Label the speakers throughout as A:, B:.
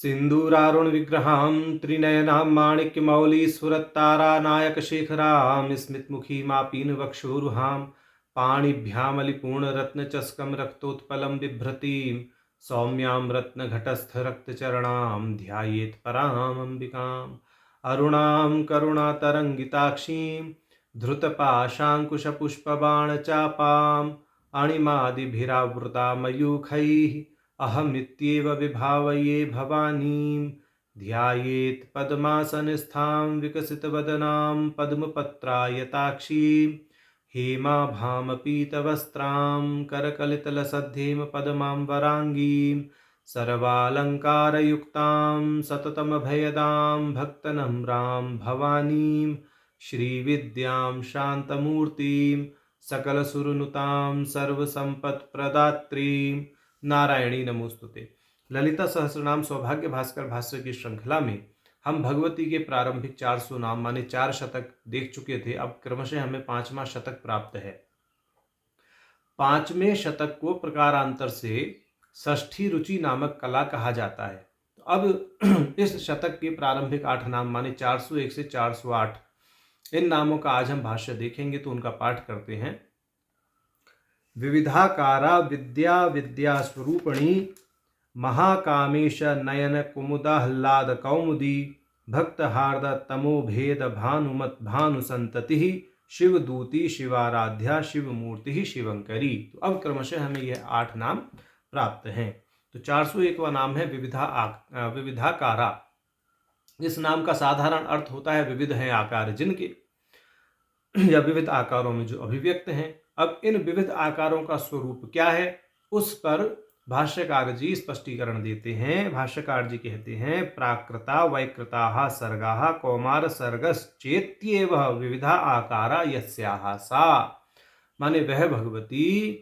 A: सिन्दूरारुण विग्रहां त्रिनयनां माणिक्यमौलीस्फुरत्तारानायकशेखरां स्मितमुखीमापीनवक्षोरुहां पाणिभ्यामलिपूर्णरत्नचस्कं रक्तोत्पलं बिभ्रतीं सौम्यां रत्नघटस्थरक्तचरणां ध्यायेत् परामम्बिकाम् अरुणां करुणातरङ्गिताक्षीं धृतपाशाङ्कुशपुष्पबाणचापाम् अणिमादिभिरावृता मयूखैः अहमित्येव विभावये भवानीं ध्यायेत् पद्मासनस्थां विकसितवदनां पद्मपत्रायताक्षीं हेमाभामपीतवस्त्रां करकलितलसद्धेम पद्मां वराङ्गीं सर्वालङ्कारयुक्तां सततमभयदां भक्तनम्रां भवानीं श्रीविद्यां शान्तमूर्तिं सकलसुरनुतां सर्वसंपत्प्रदात्रीं नारायणी नमोस्तुते। ललिता सहस्रनाम सौभाग्य भास्कर भाष्य की श्रृंखला में हम भगवती के प्रारंभिक 400 नाम माने 4 शतक देख चुके थे। अब क्रमशः हमें 5वां शतक प्राप्त है। 5वें शतक को प्रकारांतर से षष्ठी रुचि नामक कला कहा जाता है। तो अब इस शतक के प्रारंभिक 8 नाम माने 401 से 408 इन नामों का आज हम भाष्य देखेंगे, तो उनका पाठ करते हैं। विविधाकारा विद्या विद्या स्वरूपणी महाकामेश नयन कुमुदाह्लाद कौमुदी भक्तहार्द तमोभेद भानुमत भानुसंतति शिवदूती शिवाराध्या शिवमूर्ति शिवंकरी। तो अब क्रमशः हमें यह 8 नाम प्राप्त हैं। तो 401वां नाम है विविधाकारा। इस नाम का साधारण अर्थ होता है विविध हैं आकार जिनके, या विविध आकारों में जो अभिव्यक्त हैं। अब इन विविध आकारों का स्वरूप क्या है, उस पर भाष्यकार जी स्पष्टीकरण देते हैं। भाष्यकार जी कहते हैं, प्राकृता वैकृता सर्गा कौमार सर्गश्चेत्येव विविधा आकारा यस्याः सा। माने वह भगवती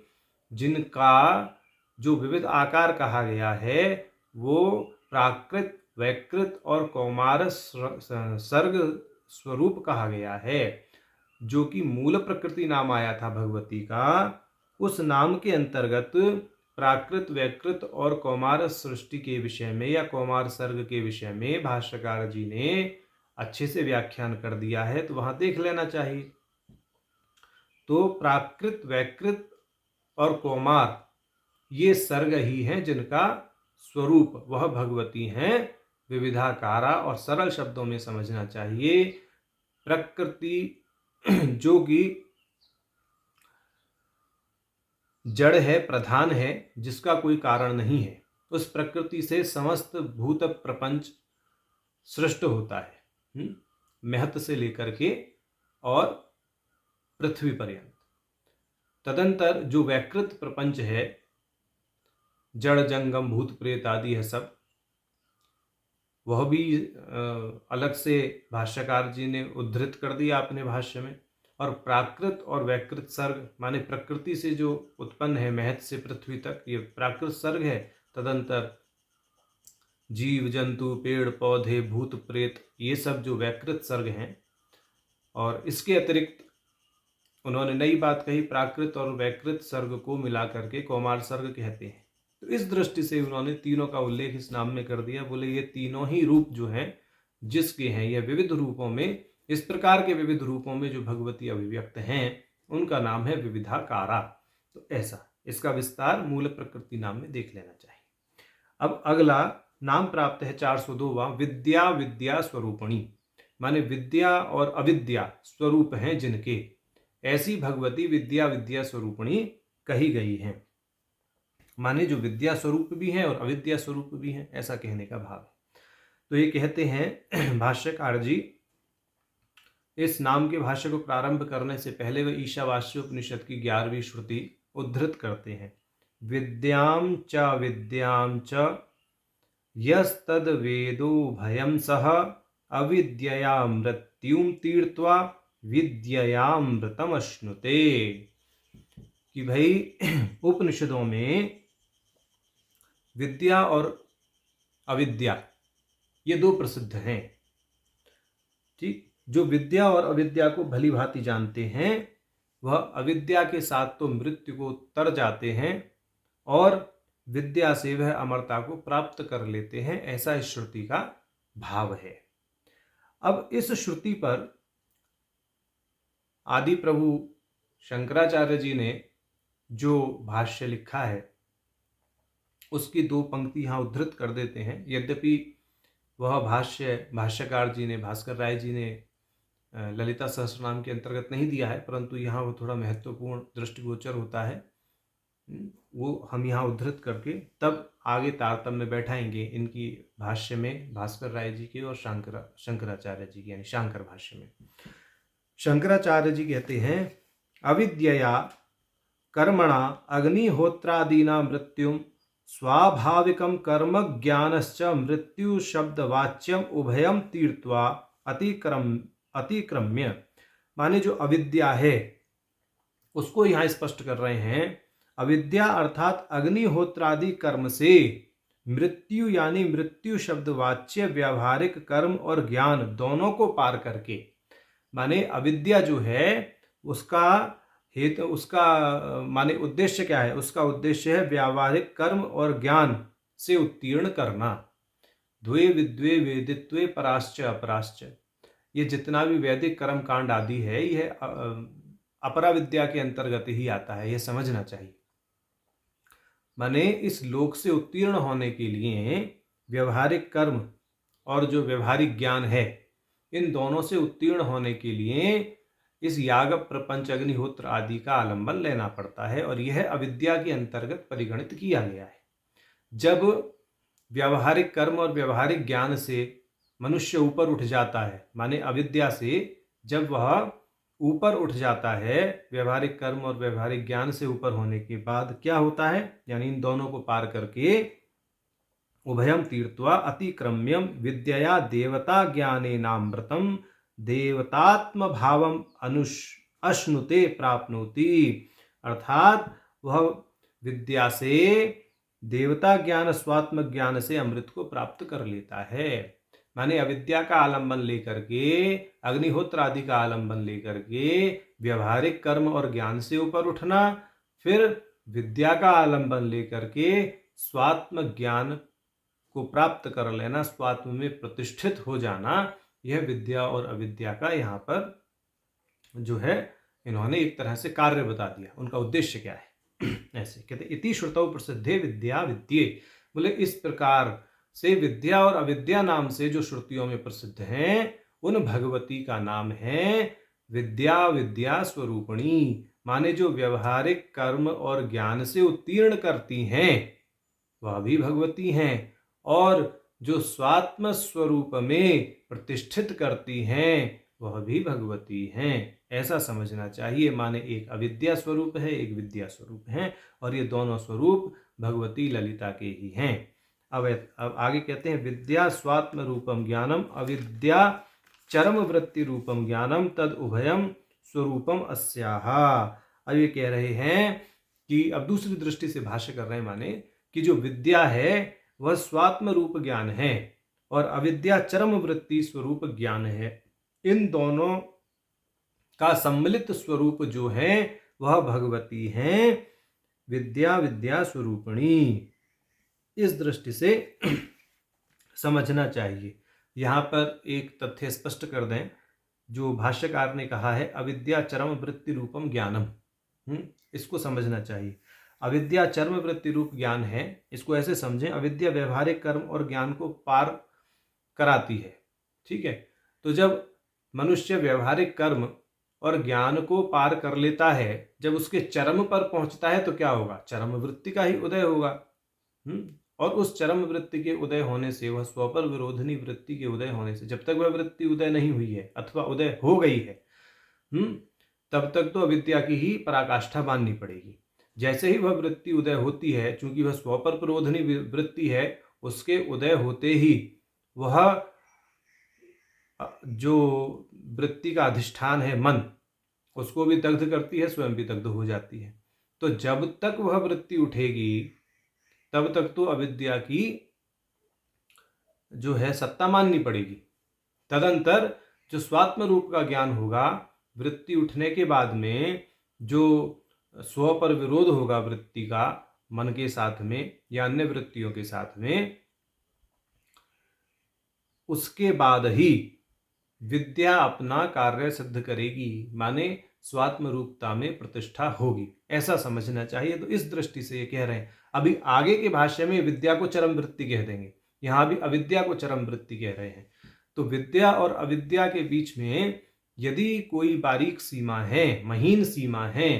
A: जिनका जो विविध आकार कहा गया है वो प्राकृत वैकृत और कौमार सर्ग स्वरूप कहा गया है, जो कि मूल प्रकृति नाम आया था भगवती का। उस नाम के अंतर्गत प्राकृत वैकृत और कौमार सृष्टि के विषय में या कौमार सर्ग के विषय में भाष्यकार जी ने अच्छे से व्याख्यान कर दिया है, तो वहां देख लेना चाहिए। तो प्राकृत वैकृत और कौमार ये सर्ग ही हैं जिनका स्वरूप वह भगवती हैं विविधाकारा। और सरल शब्दों में समझना चाहिए, प्रकृति जो कि जड़ है, प्रधान है, जिसका कोई कारण नहीं है, उस प्रकृति से समस्त भूत प्रपंच सृष्ट होता है, महत से लेकर के और पृथ्वी पर्यंत। तदंतर जो वैकृत प्रपंच है, जड़ जंगम भूत प्रेत आदि है सब, वह भी अलग से भाष्यकार जी ने उद्धृत कर दिया अपने भाष्य में। और प्राकृत और वैकृत सर्ग माने प्रकृति से जो उत्पन्न है महत से पृथ्वी तक, ये प्राकृत सर्ग है। तदंतर जीव जंतु पेड़ पौधे भूत प्रेत ये सब जो वैकृत सर्ग हैं। और इसके अतिरिक्त उन्होंने नई बात कही, प्राकृत और वैकृत सर्ग को मिला करके कौमार सर्ग कहते हैं। तो इस दृष्टि से उन्होंने तीनों का उल्लेख इस नाम में कर दिया। बोले ये तीनों ही रूप जो हैं जिसके हैं, यह विविध रूपों में, इस प्रकार के विविध रूपों में जो भगवती अभिव्यक्त हैं उनका नाम है विविधाकारा। तो ऐसा इसका विस्तार मूल प्रकृति नाम में देख लेना चाहिए। अब अगला नाम प्राप्त है 402वां, विद्या विद्या स्वरूपणी। माने विद्या और अविद्या स्वरूप हैं जिनके, ऐसी भगवती विद्या विद्या स्वरूपणी कही गई हैं। माने जो विद्या स्वरूप भी हैं और अविद्या स्वरूप भी हैं, ऐसा कहने का भाव है। तो ये कहते हैं भाष्यकार जी, इस नाम के भाष्य को प्रारंभ करने से पहले वे ईशावास्य उपनिषद की 11वीं श्रुति उद्धृत करते हैं। विद्यां च यस्तद वेदो भयं सह अविद्यया मृत्युम तीर्त्वा विद्ययामृतम अश्नुते। कि भाई उपनिषदों में विद्या और अविद्या ये दो प्रसिद्ध हैं। ठीक, जो विद्या और अविद्या को भली भांति जानते हैं वह अविद्या के साथ तो मृत्यु को तर जाते हैं और विद्या से वह अमरता को प्राप्त कर लेते हैं, ऐसा इस श्रुति का भाव है। अब इस श्रुति पर आदि प्रभु शंकराचार्य जी ने जो भाष्य लिखा है उसकी दो पंक्ति यहाँ उद्धृत कर देते हैं। यद्यपि वह भाष्यकार जी ने, भास्कर राय जी ने ललिता सहस्रनाम के अंतर्गत नहीं दिया है, परंतु यहाँ वो थोड़ा महत्वपूर्ण दृष्टिगोचर होता है, वो हम यहाँ उद्धृत करके तब आगे तारतम्य बैठाएंगे इनकी भाष्य में, भास्कर राय जी के और शंकराचार्य जी के, यानी शांकर भाष्य में। शंकराचार्य जी कहते हैं, अविद्यया कर्मणा अग्निहोत्रादीना मृत्युम स्वाभाविकम कर्म ज्ञानश्च मृत्यु शब्दवाच्यम उभयम तीर्थवा अतिक्रम्य। माने जो अविद्या है उसको यहाँ स्पष्ट कर रहे हैं। अविद्या अर्थात अग्निहोत्रादि कर्म से मृत्यु यानी मृत्यु शब्दवाच्य व्यावहारिक कर्म और ज्ञान दोनों को पार करके, माने अविद्या जो है उसका हेतु, उसका माने उद्देश्य क्या है? उसका उद्देश्य है व्यावहारिक कर्म और ज्ञान से उत्तीर्ण करना। द्वे विद्वे वेदित्वे पराश्च अपराश्च, ये जितना भी वैदिक कर्म कांड आदि है यह अपरा विद्या के अंतर्गत ही आता है, यह समझना चाहिए। माने इस लोक से उत्तीर्ण होने के लिए व्यवहारिक कर्म और जो व्यवहारिक ज्ञान है, इन दोनों से उत्तीर्ण होने के लिए इस याग प्रपंच अग्निहोत्र आदि का आलंबन लेना पड़ता है, और यह अविद्या के अंतर्गत परिगणित किया गया है। जब व्यावहारिक कर्म और व्यावहारिक ज्ञान से मनुष्य ऊपर उठ जाता है, माने अविद्या से जब वह ऊपर उठ जाता है, व्यवहारिक कर्म और व्यवहारिक ज्ञान से ऊपर होने के बाद क्या होता है, यानी इन दोनों को पार करके उभयम तीर्थवा अतिक्रम्यम विद्यया देवता ज्ञानेनामृतम देवतात्म भावम अश्नुते प्राप्नोति। अर्थात वह विद्या से देवता ज्ञान स्वात्म ज्ञान से अमृत को प्राप्त कर लेता है। माने अविद्या का आलंबन लेकर के, अग्निहोत्र आदि का आलंबन लेकर के व्यवहारिक कर्म और ज्ञान से ऊपर उठना, फिर विद्या का आलंबन लेकर के स्वात्म ज्ञान को प्राप्त कर लेना, स्वात्म में प्रतिष्ठित हो जाना, यह विद्या और अविद्या का यहाँ पर जो है इन्होंने एक तरह से कार्य बता दिया, उनका उद्देश्य क्या है। ऐसे कहते इति श्रुतौ प्रसिद्धे विद्या विद्ये, बोले इस प्रकार से विद्या और अविद्या नाम से जो श्रुतियों में प्रसिद्ध हैं, उन भगवती का नाम है विद्या विद्या स्वरूपिणी। माने जो व्यवहारिक कर्म और ज्ञान से उत्तीर्ण करती हैं वह भी भगवती हैं, और जो स्वात्म स्वरूप में प्रतिष्ठित करती हैं वह भी भगवती हैं, ऐसा समझना चाहिए। माने एक अविद्या स्वरूप है, एक विद्या स्वरूप है, और ये दोनों स्वरूप भगवती ललिता के ही हैं। अब आगे कहते हैं, विद्या स्वात्म रूपम ज्ञानम अविद्या चरम वृत्ति रूपम ज्ञानम तद उभयम स्वरूपम अस्याह। अब ये कह रहे हैं कि अब दूसरी दृष्टि से भाष्य कर रहे हैं, माने कि जो विद्या है वह स्वात्म रूप ज्ञान है और अविद्या चरम वृत्ति स्वरूप ज्ञान है। इन दोनों का सम्मिलित स्वरूप जो है वह भगवती हैं, विद्या विद्या स्वरूपिणी। इस दृष्टि से समझना चाहिए। यहाँ पर एक तथ्य स्पष्ट कर दें, जो भाष्यकार ने कहा है अविद्या चरम वृत्ति रूपम ज्ञानम, इसको समझना चाहिए। अविद्या चरम वृत्ति रूप ज्ञान है, इसको ऐसे समझें, अविद्या व्यवहारिक कर्म और ज्ञान को पार कराती है, ठीक है। तो जब मनुष्य व्यवहारिक कर्म और ज्ञान को पार कर लेता है, जब उसके चरम पर पहुंचता है तो क्या होगा, चरम वृत्ति का ही उदय होगा। और उस चरम वृत्ति के उदय होने से, वह स्वपर विरोधिनी वृत्ति के उदय होने से, जब तक वह वृत्ति उदय नहीं हुई है अथवा उदय हो गई है, तब तक तो अविद्या की ही पराकाष्ठा माननी पड़ेगी। जैसे ही वह वृत्ति उदय होती है, चूंकि वह स्वपर विरोधिनी वृत्ति है, उसके उदय होते ही वह जो वृत्ति का अधिष्ठान है मन, उसको भी दग्ध करती है, स्वयं भी दग्ध हो जाती है। तो जब तक वह वृत्ति उठेगी तब तक तो अविद्या की जो है सत्ता माननी पड़ेगी। तदंतर जो स्वात्म रूप का ज्ञान होगा, वृत्ति उठने के बाद में जो स्व पर विरोध होगा वृत्ति का, मन के साथ में या अन्य वृत्तियों के साथ में, उसके बाद ही विद्या अपना कार्य सिद्ध करेगी, माने स्वात्म रूपता में प्रतिष्ठा होगी, ऐसा समझना चाहिए। तो इस दृष्टि से ये कह रहे हैं। अभी आगे के भाष्य में विद्या को चरम वृत्ति कह देंगे, यहां भी अविद्या को चरम वृत्ति कह रहे हैं। तो विद्या और अविद्या के बीच में यदि कोई बारीक सीमा है, महीन सीमा है,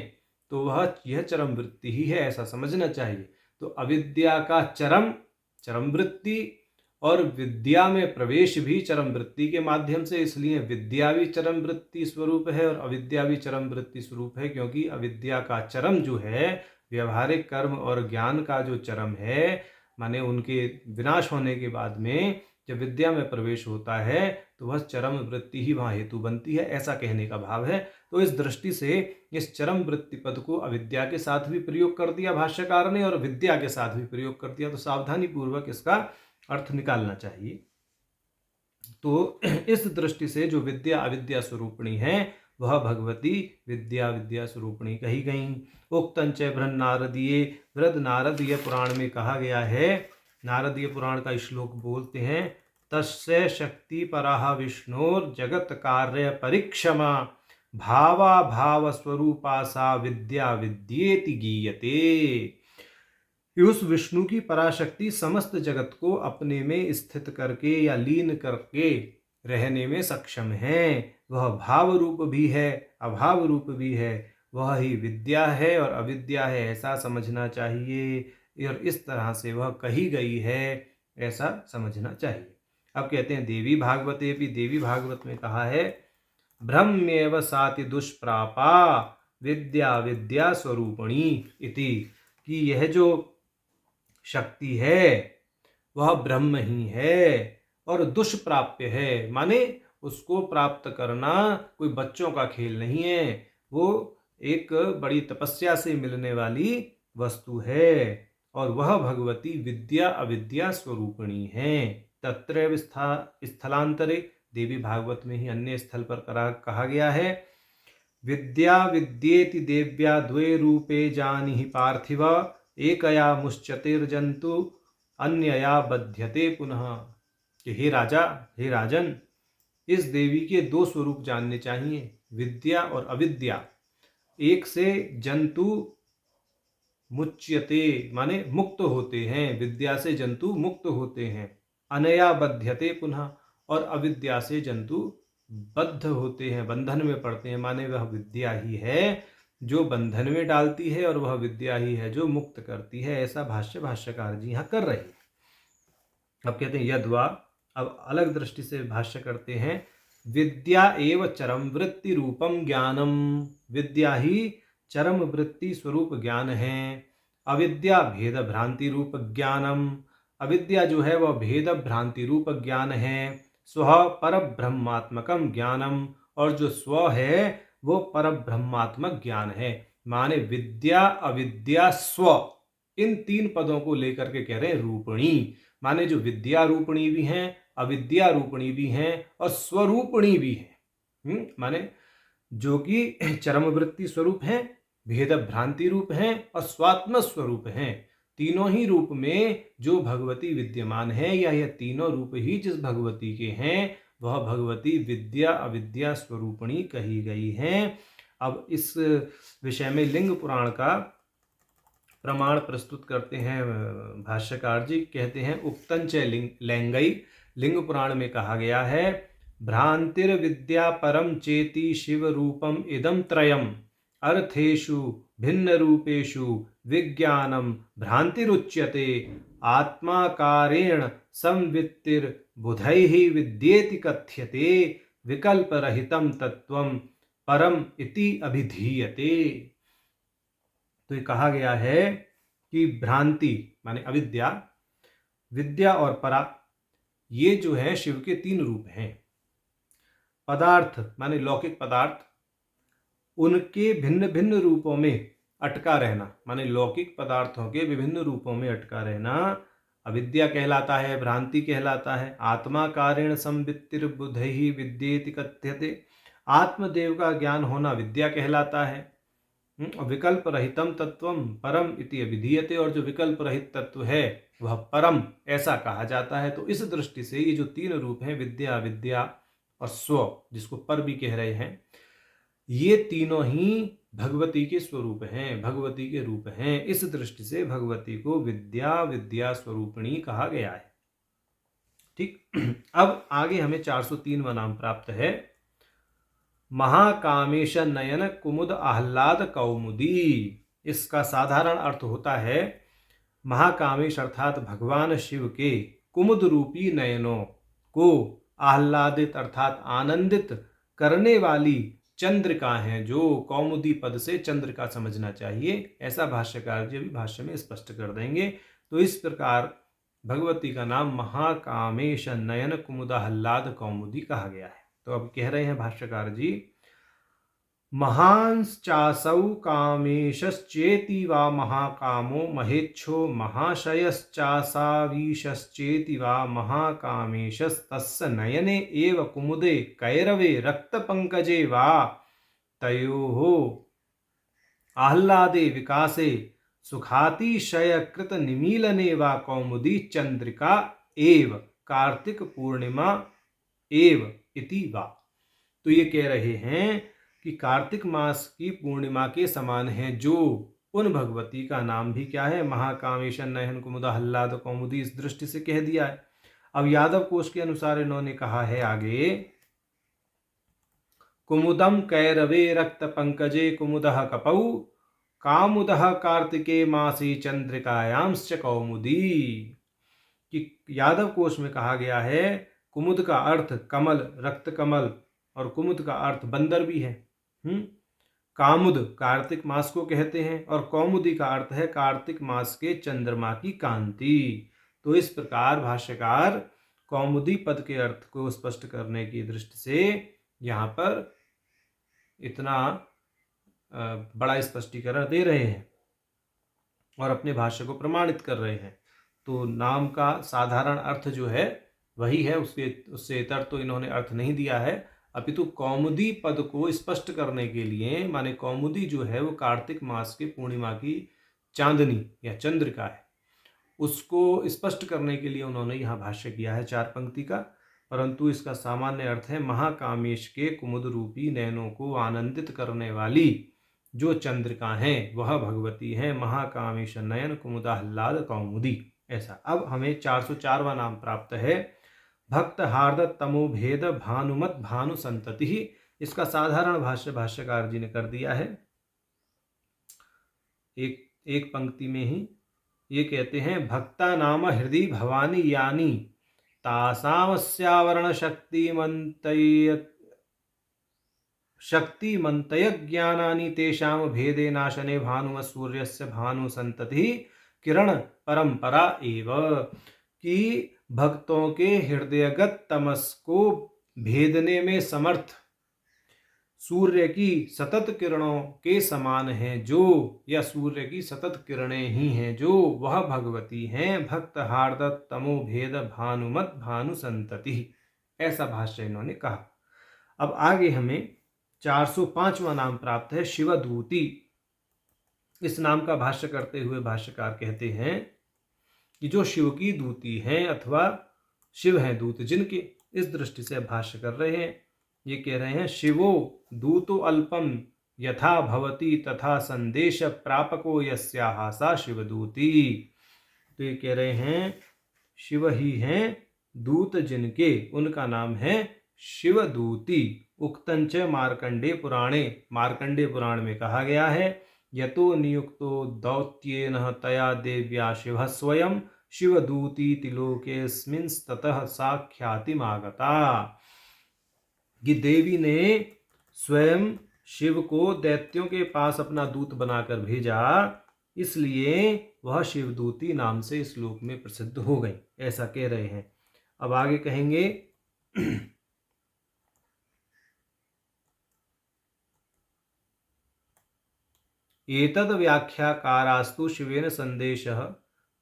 A: तो वह यह चरम वृत्ति ही है, ऐसा समझना चाहिए। तो अविद्या का चरम वृत्ति और विद्या में प्रवेश भी चरम वृत्ति के माध्यम से, इसलिए विद्या भी चरम वृत्ति स्वरूप है और अविद्या भी चरम वृत्ति स्वरूप है, क्योंकि अविद्या का चरम जो है व्यवहारिक कर्म और ज्ञान का जो चरम है, माने उनके विनाश होने के बाद में जब विद्या में प्रवेश होता है तो वह चरम वृत्ति ही वहां हेतु बनती है, ऐसा कहने का भाव है। तो इस दृष्टि से इस चरम वृत्ति पद को अविद्या के साथ भी प्रयोग कर दिया भाष्यकार ने और विद्या के साथ भी प्रयोग कर दिया, तो सावधानी पूर्वक इसका अर्थ निकालना चाहिए। तो इस दृष्टि से जो विद्या अविद्या स्वरूपिणी है वह भगवती विद्या विद्या स्वरूपिणी कही गई। उक्तंच बृहन् नारदीय, बृहद नारदीय पुराण में कहा गया है, नारदीय पुराण का श्लोक बोलते हैं, तस्य शक्ति पराः विष्णोर जगत कार्य परिक्षमा भावा भाव स्वरूपा सा विद्या विद्येति गीयते। उस विष्णु की पराशक्ति समस्त जगत को अपने में स्थित करके या लीन करके रहने में सक्षम है। वह भाव रूप भी है, अभाव रूप भी है, वह ही विद्या है और अविद्या है, ऐसा समझना चाहिए। और इस तरह से वह कही गई है, ऐसा समझना चाहिए। अब कहते हैं देवी भागवते भी, देवी भागवत में कहा है, ब्रह्मेव साति दुष्प्रापा विद्या विद्या स्वरूपिणी इति, कि यह जो शक्ति है वह ब्रह्म ही है और दुष्प्राप्य है, माने उसको प्राप्त करना कोई बच्चों का खेल नहीं है, वो एक बड़ी तपस्या से मिलने वाली वस्तु है और वह भगवती विद्या अविद्या स्वरूपिणी है। तत्र स्थलांतरे, देवी भागवत में ही अन्य स्थल पर कहा गया है, विद्या विद्येति देव्या द्वे रूपे जानिहि पार्थिव एकया मुश्चतिर्जंतु अन्यया बध्यते पुनः। कि हे राजा, हे राजन, इस देवी के दो स्वरूप जानने चाहिए, विद्या और अविद्या। एक से जंतु मुच्यते माने मुक्त होते हैं, विद्या से जंतु मुक्त होते हैं, अनया बध्यते पुनः, और अविद्या से जंतु बद्ध होते हैं, बंधन में पड़ते हैं, माने वह विद्या ही है जो बंधन में डालती है और वह विद्या ही है जो मुक्त करती है, ऐसा भाष्यकार जी यहाँ कर रहे हैं। अब कहते हैं यद्वा, अब अलग दृष्टि से भाष्य करते हैं, विद्या एव चरम वृत्ति रूपम ज्ञानम, विद्या ही चरम वृत्ति स्वरूप ज्ञान है। अविद्या भेद भ्रांति रूप ज्ञानम, अविद्या जो है वह भेद भ्रांति रूप ज्ञान है। स्व पर ब्रह्मात्मकम ज्ञानम, और जो स्व है वो पर ब्रह्मात्मक ज्ञान है। माने विद्या अविद्या स्व, इन तीन पदों को लेकर के कह रहे हैं रूपणी, माने जो विद्या रूपणी भी हैं, अविद्या रूपणी भी हैं और स्वरूपणी भी है, माने जो कि चरम वृत्ति स्वरूप है, भेद भ्रांति रूप है और स्वात्म स्वरूप है। तीनों ही रूप में जो भगवती विद्यमान है, या यह तीनों रूप ही जिस भगवती के हैं वह भगवती विद्या अविद्या स्वरूपणी कही गई है। अब इस विषय में लिंग पुराण का प्रमाण प्रस्तुत करते हैं भाष्यकार जी, कहते हैं उक्तंच लैंगई, लिंग पुराण में कहा गया है, भ्रांतिर विद्या परम चेति शिव रूपम इदम त्रयम अर्थेषु भिन्न रूपेषु विज्ञानम भ्रांतिरुच्यते आत्माकारेण संवित्तिर बुधैः विद्येति कथ्यते विकल्परहितं तत्वं परम इति अभिधीयते। तो ये कहा गया है कि भ्रांति माने अविद्या, विद्या और परा, ये जो है शिव के तीन रूप हैं। पदार्थ माने लौकिक पदार्थ, उनके भिन्न भिन्न रूपों में अटका रहना, माने लौकिक पदार्थों के विभिन्न रूपों में अटका रहना अविद्या कहलाता है, भ्रांति कहलाता है। आत्मा कारेण संवित्तिर बुधैः विद्येति कथ्यते, आत्मदेव का ज्ञान होना विद्या कहलाता है। विकल्प रहितम तत्वम परम इति अभिधीयते, और जो विकल्प रहित तत्व है वह परम ऐसा कहा जाता है। तो इस दृष्टि से ये जो तीन रूप हैं, विद्या, विद्या और स्व, जिसको पर भी कह रहे हैं, ये तीनों ही भगवती के स्वरूप हैं, भगवती के रूप हैं। इस दृष्टि से भगवती को विद्या, विद्या स्वरूपिणी कहा गया है। ठीक। अब आगे हमें 403वां नाम प्राप्त है, महाकामेश नयन कुमुद आह्लाद कौमुदी। इसका साधारण अर्थ होता है महाकामेश अर्थात भगवान शिव के कुमुद रूपी नयनों को आह्लादित अर्थात आनंदित करने वाली चंद्रिका है, जो कौमुदी पद से चंद्रिका समझना चाहिए, ऐसा भाष्यकार जी भी भाष्य में स्पष्ट कर देंगे। तो इस प्रकार भगवती का नाम महाकामेश नयन कुमुदाह्लाद कौमुदी कहा गया है। तो अब कह रहे हैं भाष्यकार जी, महांश्चासौ कामेशश्चेति वा महाकामो महेच्छो महाशयश्चासावीशश्चेति वा महाकामेशस्तस्य नयने एव कुमुदे कैरवे रक्तपङ्कजे वा तयोः आह्लादे विकासे सुखातिशयकृत निमीलने वा कौमुदी चंद्रिका एव कार्तिक पूर्णिमा एव इति वा। तो ये कह रहे हैं कि कार्तिक मास की पूर्णिमा के समान है, जो उन भगवती का नाम भी क्या है, महाकामेश नयन कुमुदा आह्लाद कौमुदी, इस दृष्टि से कह दिया है। अब यादव कोश के अनुसार इन्होंने कहा है आगे, कुमुदम कैरवे रक्त पंकजे कुमुदः कपौ कामुदः कार्तिके मासी चंद्रिकायांश्च कौमुदी। कि यादव कोश में कहा गया है कुमुद का अर्थ कमल, रक्त कमल, और कुमुद का अर्थ बंदर भी है। कामुद कार्तिक मास को कहते हैं, और कौमुदी का अर्थ है कार्तिक मास के चंद्रमा की कांति। तो इस प्रकार भाष्यकार कौमुदी पद के अर्थ को स्पष्ट करने की दृष्टि से यहाँ पर इतना बड़ा स्पष्टीकरण दे रहे हैं और अपने भाष्य को प्रमाणित कर रहे हैं। तो नाम का साधारण अर्थ जो है वही है, उससे इतर तो इन्होंने अर्थ नहीं दिया है, अपितु कौमुदी पद को स्पष्ट करने के लिए, माने कौमुदी जो है वो कार्तिक मास के पूर्णिमा की चांदनी या चंद्रिका है, उसको स्पष्ट करने के लिए उन्होंने यहाँ भाष्य किया है 4 पंक्ति का। परंतु इसका सामान्य अर्थ है महाकामेश के कुमुद रूपी नयनों को आनंदित करने वाली जो चंद्रिका है वह भगवती है, महाकामेश नयन कुमुदाह्लाद कौमुदी, ऐसा। अब हमें 404वां नाम प्राप्त है, भक्त हार्द तमो भेद भानुमत भानु संतति। इसका साधारण भाष्य भाष्यकार जी ने कर दिया है एक पंक्ति में ही। ये कहते हैं, भक्ता नाम हृदय भवानी यानी तासामस्यावरण शक्तिमन्तय ज्ञानानि तेषां भेदे नाशने भानुमत् सूर्यस्य भानु संतति किरण परंपरा एव। कि भक्तों के हृदयगत तमस को भेदने में समर्थ सूर्य की सतत किरणों के समान है जो, या सूर्य की सतत किरणें ही हैं जो, वह भगवती हैं भक्त हार्द तमो भेद भानुमत भानु संतति, ऐसा भाष्य इन्होंने कहा। अब आगे हमें 405वां नाम प्राप्त है, शिवदूती। इस नाम का भाष्य करते हुए भाष्यकार कहते हैं कि जो शिव की दूती हैं अथवा शिव हैं दूत जिनके, इस दृष्टि से भाष्य कर रहे हैं। ये कह रहे हैं, शिवो दूतो अल्पम यथा भवति तथा संदेश प्रापको यस्याः सा शिवदूती। तो ये कह रहे हैं शिव ही हैं दूत जिनके, उनका नाम है शिवदूती। उक्तंच मार्कंडे पुराणे, मार्कंडे पुराण में कहा गया है, यतो नियुक्तो दौत्येन तया देव्या शिवः स्वयं शिवदूतीति लोकेऽस्मिंस्ततः साख्यातिमागता। कि देवी ने स्वयं शिव को दैत्यों के पास अपना दूत बनाकर भेजा, इसलिए वह शिवदूती नाम से इस लोक में प्रसिद्ध हो गई, ऐसा कह रहे हैं। अब आगे कहेंगे, एतद् व्याख्याकारास्तु शिवेन संदेशः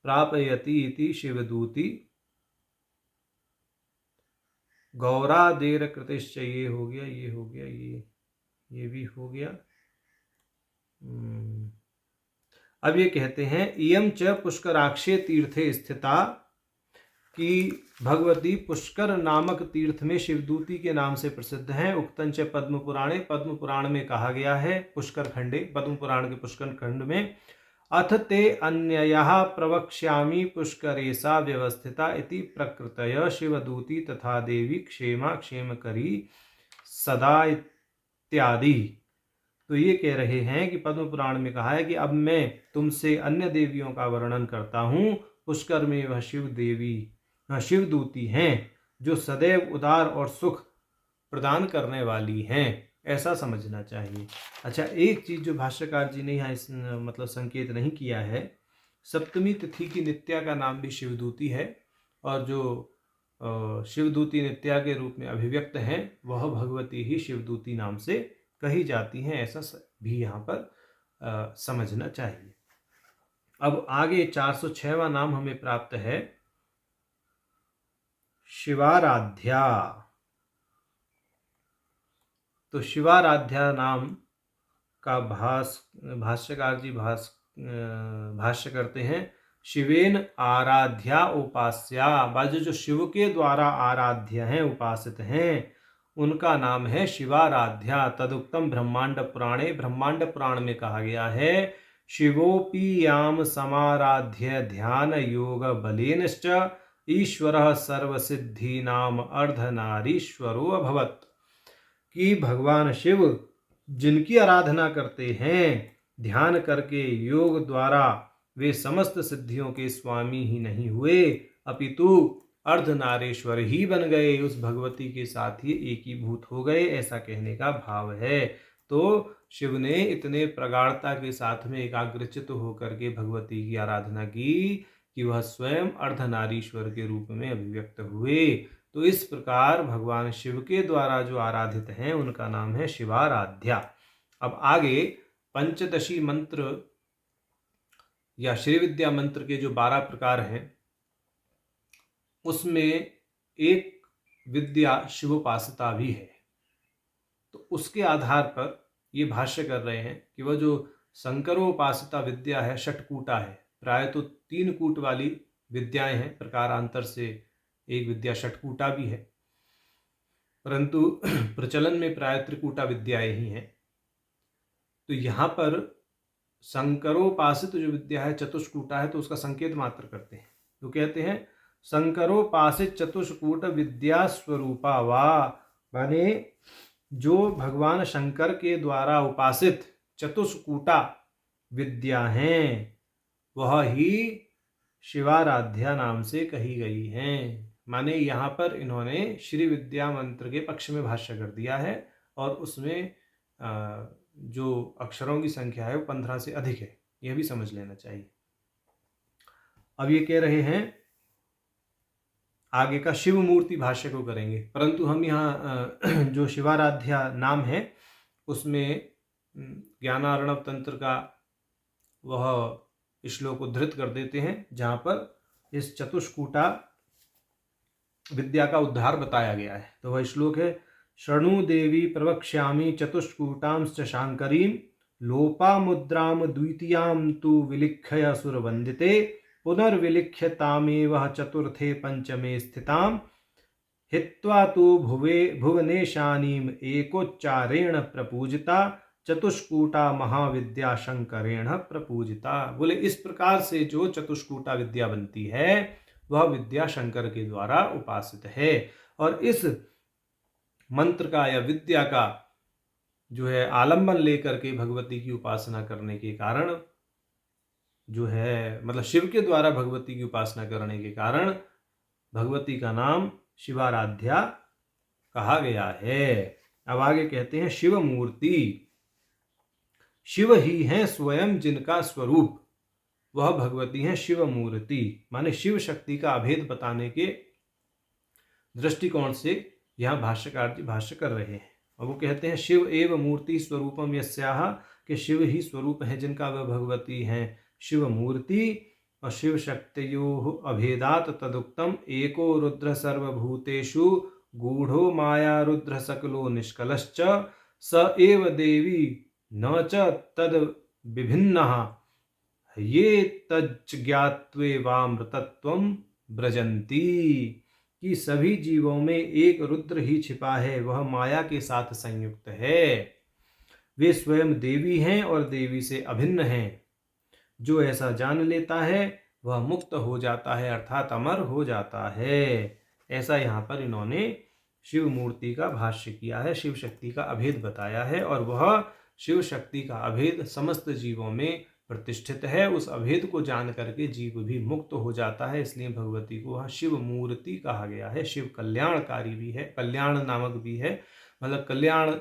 A: प्रापयति इति शिवदूती गौरादेर कृतिश्च। ये हो गया, ये हो गया, ये भी हो गया। अब ये कहते हैं इयं च पुष्कराक्षे तीर्थे स्थिता, कि भगवती पुष्कर नामक तीर्थ में शिवदूती के नाम से प्रसिद्ध हैं। उक्तंच पद्म पुराणे, पद्म पुराण में कहा गया है, पुष्कर खंडे, पद्म पुराण के पुष्कर खंड में, अथ ते अन्ययः प्रवक्ष्यामि पुष्करेशा व्यवस्थिता इति प्रकृतय शिवदूती तथा देवी क्षेमा क्षेमकरी सदा इत्यादि। तो ये कह रहे हैं कि पद्म पुराण में कहा है कि अब मैं तुमसे अन्य देवियों का वर्णन करता हूँ। पुष्कर में वह शिवदूती हैं जो सदैव उदार और सुख प्रदान करने वाली हैं, ऐसा समझना चाहिए। अच्छा, एक चीज जो भाष्यकार जी ने यहाँ इस मतलब संकेत नहीं किया है, सप्तमी तिथि की नित्या का नाम भी शिवदूती है, और जो शिवदूती नित्या के रूप में अभिव्यक्त हैं वह भगवती ही शिवदूती नाम से कही जाती हैं, ऐसा भी यहाँ पर समझना चाहिए। अब आगे 406वां नाम हमें प्राप्त है शिवाराध्या। तो शिवाराध्या नाम का भाष्यकार जी भाष्य करते हैं, शिवेन आराध्या उपास्या, बाजू जो शिव के द्वारा आराध्य हैं, उपासित हैं, उनका नाम है शिवाराध्या। तदुक्तम ब्रह्मांड पुराणे, ब्रह्मांड पुराण में कहा गया है, शिवोपि याम समाराध्य ध्यान योग बलेनश्च ईश्वरः सर्वसिद्धीनाम अर्धनारीश्वरो अभवत्, कि भगवान शिव जिनकी आराधना करते हैं, ध्यान करके योग द्वारा वे समस्त सिद्धियों के स्वामी ही नहीं हुए, अपितु अर्धनारेश्वर ही बन गए, उस भगवती के साथ ही एकीभूत हो गए, ऐसा कहने का भाव है। तो शिव ने इतने प्रगाढ़ता के साथ में एकाग्रचित्त होकर के भगवती की आराधना की कि वह स्वयं अर्धनारीश्वर के रूप में अभिव्यक्त हुए। तो इस प्रकार भगवान शिव के द्वारा जो आराधित हैं उनका नाम है शिवाराध्या। अब आगे पंचदशी मंत्र या श्री विद्या मंत्र के जो 12 प्रकार हैं उसमें एक विद्या शिवोपासता भी है। तो उसके आधार पर ये भाष्य कर रहे हैं कि वह जो शंकरोपासता विद्या है षटकूटा है, प्राय तो 3 कूट वाली विद्याएं हैं, प्रकारांतर से एक विद्या षटकूटा भी है, परंतु प्रचलन में प्राय त्रिकूटा विद्याएं ही हैं। तो यहाँ पर शंकरोपासित जो विद्या है चतुष्कूटा है, तो उसका संकेत मात्र करते हैं। तो कहते हैं शंकरोपासित चतुष्कूट विद्या स्वरूपा वा, माने जो भगवान शंकर के द्वारा उपासित चतुष्कूटा विद्या हैं वह ही शिवाराध्या नाम से कही गई हैं। माने यहाँ पर इन्होंने श्री विद्या मंत्र के पक्ष में भाष्य कर दिया है, और उसमें जो अक्षरों की संख्या है वो 15 से अधिक है, यह भी समझ लेना चाहिए। अब ये कह रहे हैं आगे का शिव मूर्ति भाष्य को करेंगे, परंतु हम यहाँ जो शिवाराध्या नाम है उसमें ज्ञानार्णव तंत्र का वह श्लोक उद्धृत कर देते हैं, जहाँ पर इस चतुष्कूटा विद्या का उद्धार बताया गया है। तो वह श्लोक है, शृणु देवी प्रवक्ष्यामि चतुष्कूटांश्च शांकरीं लोपामुद्राम द्वितीयां तु विलिख्य असुरवंदिते पुनर्विलिख्य तामेव चतुर्थे पंचमे स्थितां हित्वा तु भुवनेशानीम एकोच्चारेण प्रपूजिता चतुष्कूटा महाविद्या शंकरेण प्रपूजिता। बोले इस प्रकार से जो चतुष्कूटा विद्या बनती है वह विद्या शंकर के द्वारा उपासित है, और इस मंत्र का या विद्या का जो है आलंबन लेकर के भगवती की उपासना करने के कारण जो है, मतलब शिव के द्वारा भगवती की उपासना करने के कारण भगवती का नाम शिवाराध्या कहा गया है। अब आगे कहते हैं शिव मूर्ति, शिव ही है स्वयं जिनका स्वरूप वह भगवती है शिव मूर्ति, माने शिव शक्ति का अभेद बताने के दृष्टिकोण से यहाँ भाष्यकार जी भाष्य कर रहे हैं। और वो कहते हैं शिव एव मूर्ति स्वरूपम यस्याः, कि शिव ही स्वरूप है जिनका वह भगवती हैं शिव मूर्ति। और शिव शक्तयोः अभेदात तदुक्तम एको रुद्र सर्वभूतेषु गूढ़ो माया रुद्र सकलो निष्कलश्च स एव देवी न च तद विभिन्नः ये तज्ज्ञात्वेवामृतत्वं ब्रजन्ति, कि सभी जीवों में एक रुद्र ही छिपा है, वह माया के साथ संयुक्त है। वे स्वयं देवी हैं और देवी से अभिन्न हैं। जो ऐसा जान लेता है वह मुक्त हो जाता है, अर्थात अमर हो जाता है। ऐसा यहाँ पर इन्होंने शिव मूर्ति का भाष्य किया है, शिव शक्ति का अभेद बताया है, और वह शिव शक्ति का अभेद समस्त जीवों में प्रतिष्ठित है। उस अभेद को जान करके जीव भी मुक्त हो जाता है, इसलिए भगवती को वह शिव मूर्ति कहा गया है। शिव कल्याणकारी भी है, कल्याण नामक भी है, मतलब कल्याण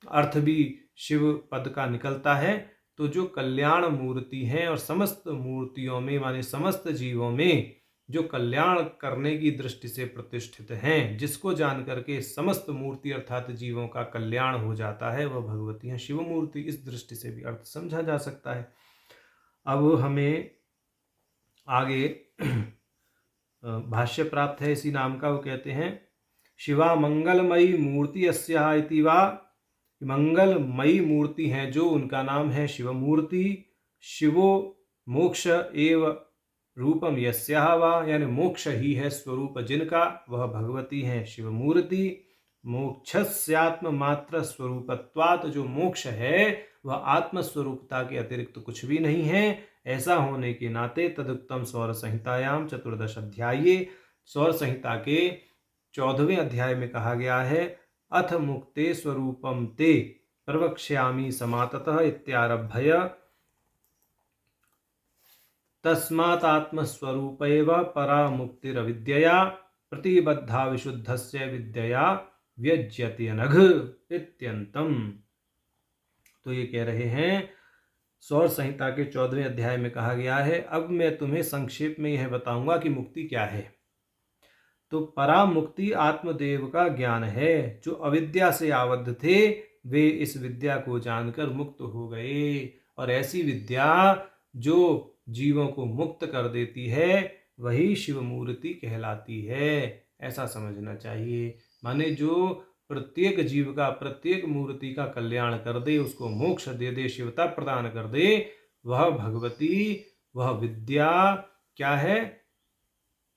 A: अर्थ भी शिव पद का निकलता है। तो जो कल्याण मूर्ति है और समस्त मूर्तियों में माने समस्त जीवों में जो कल्याण करने की दृष्टि से प्रतिष्ठित हैं, जिसको जान करके समस्त मूर्ति अर्थात जीवों का कल्याण हो जाता है, वह भगवती है शिव मूर्ति। इस दृष्टि से भी अर्थ समझा जा सकता है। अब हमें आगे भाष्य प्राप्त है इसी नाम का। वो कहते हैं शिवा मंगलमयी मूर्ति अस्याः इति वा, मंगलमयी मूर्ति है जो, उनका नाम है शिव मूर्ति। शिवो मोक्ष एव रूपम यस्याः वा, यानी मोक्ष ही है स्वरूप जिनका, वह भगवती है शिव मूर्ति। मोक्षस्यात्म मात्र स्वरूपत्वात्, जो मोक्ष है वह आत्मस्वरूपता के अतिरिक्त कुछ भी नहीं है। ऐसा होने के नाते तदुक्तम सौर संहितायाम 14 अध्याये, सौर संहिता के 14वें अध्याय में कहा गया है, अथ मुक्ते स्वरूपम ते प्रवक्ष्यामि समाततः इत्यारभ्य तस्मात् आत्मस्वरूपैव परा मुक्तिरविद्यया प्रतिबद्धा विशुद्धस्य विद्यया व्यज्यते अनघ इत्यंतम। तो ये कह रहे हैं सौर संहिता के 14वें अध्याय में कहा गया है, अब मैं तुम्हें संक्षेप में यह बताऊंगा कि मुक्ति क्या है। तो परा मुक्ति आत्मदेव का ज्ञान है। जो अविद्या से आबद्ध थे वे इस विद्या को जानकर मुक्त हो गए, और ऐसी विद्या जो जीवों को मुक्त कर देती है वही शिव मूर्ति कहलाती है। ऐसा समझना चाहिए। माने जो प्रत्येक जीव का, प्रत्येक मूर्ति का कल्याण कर दे, उसको मोक्ष दे दे, शिवता प्रदान कर दे, वह भगवती, वह विद्या क्या है?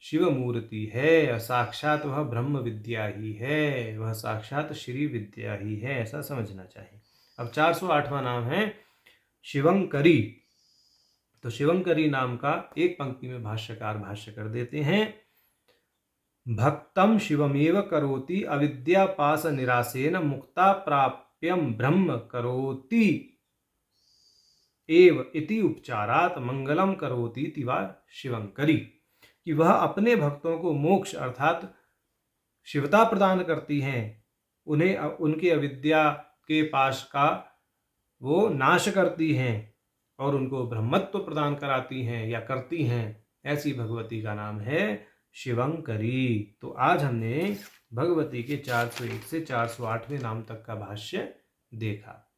A: शिव मूर्ति है। साक्षात वह ब्रह्म विद्या ही है, वह साक्षात श्री विद्या ही है। ऐसा समझना चाहिए। अब 408वां नाम है शिवंकरी। तो शिवंकरी नाम का एक पंक्ति में भाष्यकार भाष्य कर देते हैं, भक्तम शिवमेव करोति अविद्यापास निरासेन मुक्ता प्राप्यम ब्रह्म करोति एव इति उपचारात मंगलम करोति तिवा शिवंकरी, कि वह अपने भक्तों को मोक्ष अर्थात शिवता प्रदान करती हैं, उन्हें उनके अविद्या के पाश का वो नाश करती हैं और उनको ब्रह्मत्व प्रदान कराती हैं या करती हैं। ऐसी भगवती का नाम है शिवंकरी। तो आज हमने भगवती के 401 से 408वें नाम तक का भाष्य देखा।